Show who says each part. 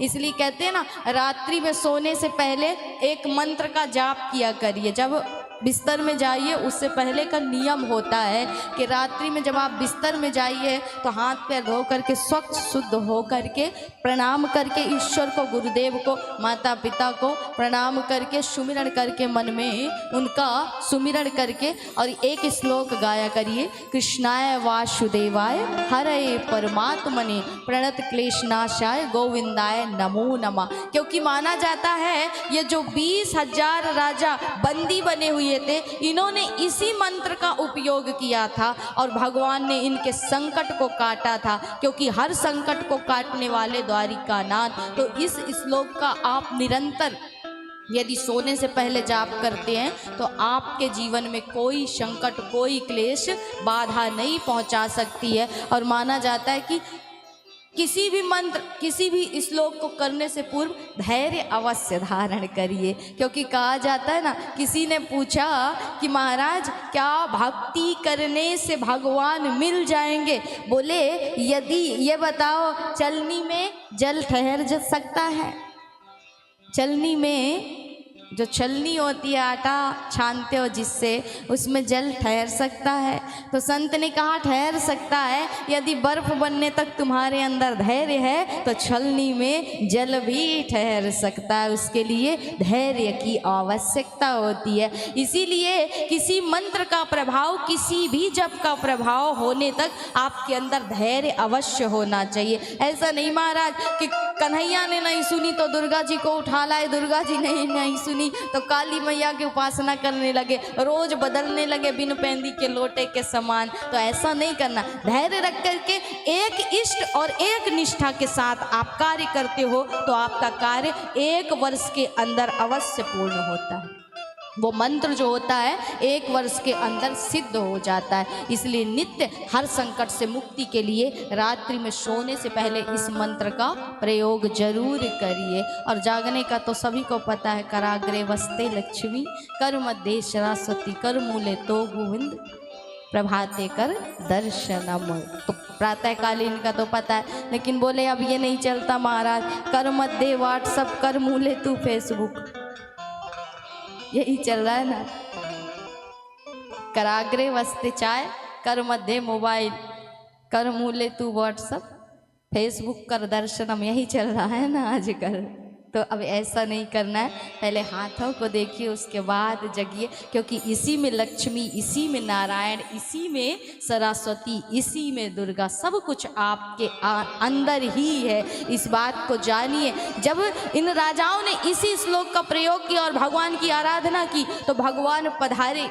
Speaker 1: इसलिए कहते हैं ना, रात्रि में सोने से पहले एक मंत्र का जाप किया करिए। जब बिस्तर में जाइए उससे पहले का नियम होता है कि रात्रि में जब आप बिस्तर में जाइए तो हाथ पैर धो करके स्वच्छ शुद्ध हो करके प्रणाम करके ईश्वर को, गुरुदेव को, माता पिता को प्रणाम करके सुमिरन करके मन में उनका सुमिरन करके और एक श्लोक गाया करिए, कृष्णाय वासुदेवाय हरे परमात्मने प्रणत क्लेशनाशाय गोविंदाय नमो नमः। क्योंकि माना जाता है ये जो 20,000 राजा बंदी बने हुए थे, इन्होंने इसी मंत्र का उपयोग किया था और भगवान ने इनके संकट को काटा था। क्योंकि हर संकट को काटने वाले द्वारिकानाथ। तो इस श्लोक का आप निरंतर यदि सोने से पहले जाप करते हैं तो आपके जीवन में कोई संकट, कोई क्लेश बाधा नहीं पहुंचा सकती है। और माना जाता है कि किसी भी मंत्र, किसी भी श्लोक को करने से पूर्व धैर्य अवश्य धारण करिए। क्योंकि कहा जाता है ना, किसी ने पूछा कि महाराज क्या भक्ति करने से भगवान मिल जाएंगे? बोले यदि ये बताओ, चलनी में जल ठहर सकता है? चलनी में जो छलनी होती है, आटा छानते हो जिससे, उसमें जल ठहर सकता है? तो संत ने कहा ठहर सकता है। यदि बर्फ बनने तक तुम्हारे अंदर धैर्य है तो छलनी में जल भी ठहर सकता है। उसके लिए धैर्य की आवश्यकता होती है। इसीलिए किसी मंत्र का प्रभाव, किसी भी जप का प्रभाव होने तक आपके अंदर धैर्य अवश्य होना चाहिए। ऐसा नहीं महाराज कि कन्हैया ने नहीं सुनी तो दुर्गा जी को उठा लाए, दुर्गा जी ने नहीं सुनी तो काली मैया की उपासना करने लगे, रोज बदलने लगे बिन पैंदी के लोटे के समान। तो ऐसा नहीं करना। धैर्य रख करके एक इष्ट और एक निष्ठा के साथ आप कार्य करते हो तो आपका कार्य 1 वर्ष के अंदर अवश्य पूर्ण होता है। वो मंत्र जो होता है 1 वर्ष के अंदर सिद्ध हो जाता है। इसलिए नित्य हर संकट से मुक्ति के लिए रात्रि में सोने से पहले इस मंत्र का प्रयोग जरूर करिए। और जागने का तो सभी को पता है, कराग्रे वस्ते लक्ष्मी, कर मध्य सरस्वती, कर मूले तो गोविंद, प्रभाते कर दर्शनम। तो प्रातःकालीन का तो पता है, लेकिन बोले अब ये नहीं चलता महाराज, कर मध्य व्हाट्सअप, कर मूले तू फेसबुक, यही चल रहा है ना। कराग्रे वस्ते चाय, कर मध्य मोबाइल, कर मूले तू व्हाट्सअप, फेसबुक कर दर्शनम, यही चल रहा है ना आजकल। तो अब ऐसा नहीं करना है। पहले हाथों को देखिए, उसके बाद जगिए। क्योंकि इसी में लक्ष्मी, इसी में नारायण, इसी में सरस्वती, इसी में दुर्गा, सब कुछ आपके अंदर ही है। इस बात को जानिए। जब इन राजाओं ने इसी श्लोक का प्रयोग किया और भगवान की आराधना की तो भगवान पधारे।